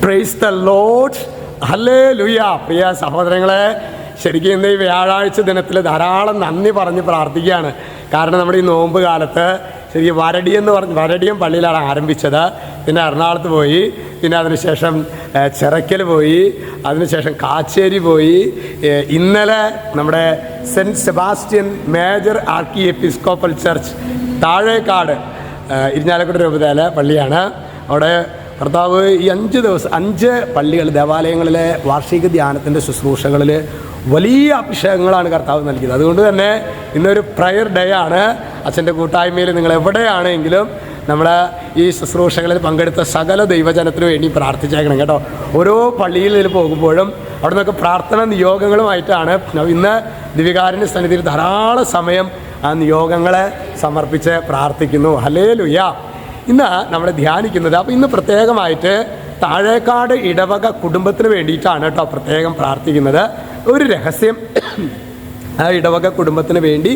Praise the Lord. Hallelujah. പ്രിയ സഹോദരങ്ങളെ, ശരിക്കും ഇന്ന് ഈ വ്യാഴാഴ്ച ദിനത്തിൽ ധാരാളം നന്ദി പറഞ്ഞ് പ്രാർത്ഥിക്കുകയാണ്. കാരണം നമ്മുടെ ഈ നോമ്പ് കാലത്ത് ശരിക്കും വരടിയം പള്ളിയിലാണ് ആരംഭിച്ചത്. പിന്നെ എറണാകുളത്ത് പോയി, പിന്നെ അതിനുശേഷം ചിറക്കൽ പോയി, അതിനുശേഷം കാച്ചേരി പോയി. ഇന്നലെ നമ്മുടെ saint Sebastian major archiepiscopal church Thazhekkad Irinjalakuda രൂപതയിലെ പള്ളിയാണ്. അവിടെ കർത്താവ് ഈ 5 ദിവസം 5 പള്ളികൾ ദേവാലയങ്ങളിലെ വാർഷിക ധ്യാനത്തിൻ്റെ ശുശ്രൂഷകളിൽ വലിയ അഭിഷേകങ്ങളാണ് കർത്താവ് നൽകിയത്. അതുകൊണ്ട് തന്നെ ഇന്നൊരു പ്രയർ ഡേ ആണ്. അച്ഛൻ്റെ കൂട്ടായ്മയിൽ നിങ്ങൾ എവിടെയാണെങ്കിലും നമ്മൾ ഈ ശുശ്രൂഷകളിൽ പങ്കെടുത്ത സകല ദൈവജനത്തിനു വേണ്ടി പ്രാർത്ഥിച്ചേക്കണം കേട്ടോ. ഓരോ പള്ളിയിൽ പോകുമ്പോഴും അവിടെ നിന്നൊക്കെ പ്രാർത്ഥന നിയോഗങ്ങളുമായിട്ടാണ് ഇന്ന് ദിവികാരുണ്യ സന്നിധിയിൽ ധാരാളം സമയം ആ നിയോഗങ്ങളെ സമർപ്പിച്ച് പ്രാർത്ഥിക്കുന്നു. ഹല്ലേലൂയ. ഇന്ന് നമ്മൾ ധ്യാനിക്കുന്നത്, അപ്പോൾ ഇന്ന് പ്രത്യേകമായിട്ട് താഴേക്കാട് ഇടവക കുടുംബത്തിന് വേണ്ടിയിട്ടാണ് കേട്ടോ പ്രത്യേകം പ്രാർത്ഥിക്കുന്നത്. ഒരു രഹസ്യം, ആ ഇടവക കുടുംബത്തിന് വേണ്ടി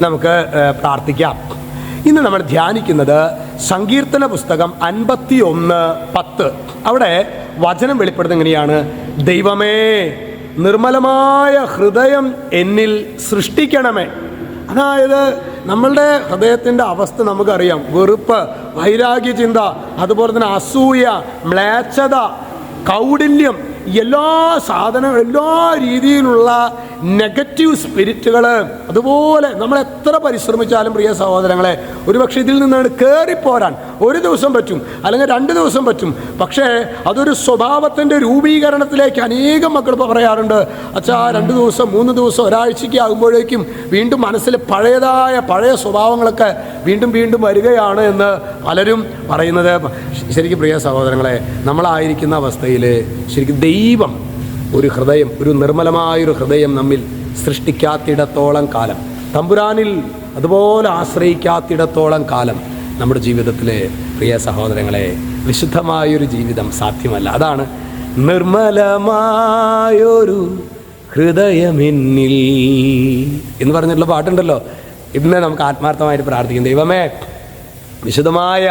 നമുക്ക് പ്രാർത്ഥിക്കാം. ഇന്ന് നമ്മൾ ധ്യാനിക്കുന്നത് സങ്കീർത്തന പുസ്തകം 51:10. അവിടെ വചനം വെളിപ്പെടുന്നത് എങ്ങനെയാണ്? ദൈവമേ, നിർമ്മലമായ ഹൃദയം എന്നിൽ സൃഷ്ടിക്കണമേ. അതായത് നമ്മളുടെ ഹൃദയത്തിൻ്റെ അവസ്ഥ നമുക്കറിയാം. വെറുപ്പ്, വൈരാഗ്യ ചിന്ത, അതുപോലെ തന്നെ അസൂയ, മ്ലേച്ഛത, കൗടില്യം, എല്ലാ രീതിയിലുള്ള നെഗറ്റീവ് സ്പിരിറ്റുകൾ. അതുപോലെ നമ്മൾ എത്ര പരിശ്രമിച്ചാലും പ്രിയ സഹോദരങ്ങളെ, ഒരുപക്ഷെ ഇതിൽ നിന്നാണ് കയറിപ്പോരാൻ 1 ദിവസം പറ്റും, അല്ലെങ്കിൽ 2 ദിവസം പറ്റും. പക്ഷേ അതൊരു സ്വഭാവത്തിൻ്റെ രൂപീകരണത്തിലേക്ക് അനേകം മക്കൾ പറയാറുണ്ട്. അച്ഛാ, 2 ദിവസം 3 ദിവസം ഒരാഴ്ചയ്ക്ക് ആകുമ്പോഴേക്കും വീണ്ടും മനസ്സിൽ പഴയ സ്വഭാവങ്ങളൊക്കെ വീണ്ടും വരികയാണ് എന്ന് പലരും പറയുന്നത്. ശരിക്കും പ്രിയ സഹോദരങ്ങളെ, നമ്മളായിരിക്കുന്ന അവസ്ഥയിൽ ശരിക്കും ദൈവം ഒരു ഹൃദയം, ഒരു നിർമ്മലമായൊരു ഹൃദയം നമ്മിൽ സൃഷ്ടിക്കാത്തിടത്തോളം കാലം, തമ്പുരാനിൽ അതുപോലെ ആശ്രയിക്കാത്തിടത്തോളം കാലം നമ്മുടെ ജീവിതത്തിലെ പ്രിയ സഹോദരങ്ങളെ വിശുദ്ധമായൊരു ജീവിതം സാധ്യമല്ല. അതാണ് നിർമ്മലമായൊരു ഹൃദയമെന്നിൽ എന്ന് പറഞ്ഞിട്ടുള്ള പാട്ടുണ്ടല്ലോ. ഇന്ന് നമുക്ക് ആത്മാർത്ഥമായിട്ട് പ്രാർത്ഥിക്കും. ദൈവമേ, വിശുദ്ധമായ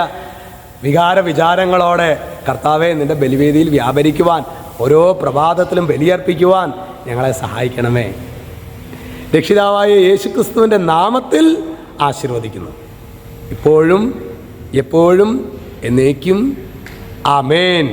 വിചാരങ്ങളോടെ കർത്താവെ നിൻ്റെ ബലിവേദിയിൽ വ്യാപരിക്കുവാൻ, ഓരോ പ്രഭാതത്തിലും ബലിയർപ്പിക്കുവാൻ ഞങ്ങളെ സഹായിക്കണമേ. രക്ഷിതാവായ യേശുക്രിസ്തുവിൻ്റെ നാമത്തിൽ ആശീർവദിക്കുന്നു, ഇപ്പോഴും എപ്പോഴും എന്നേക്കും. ആമേൻ.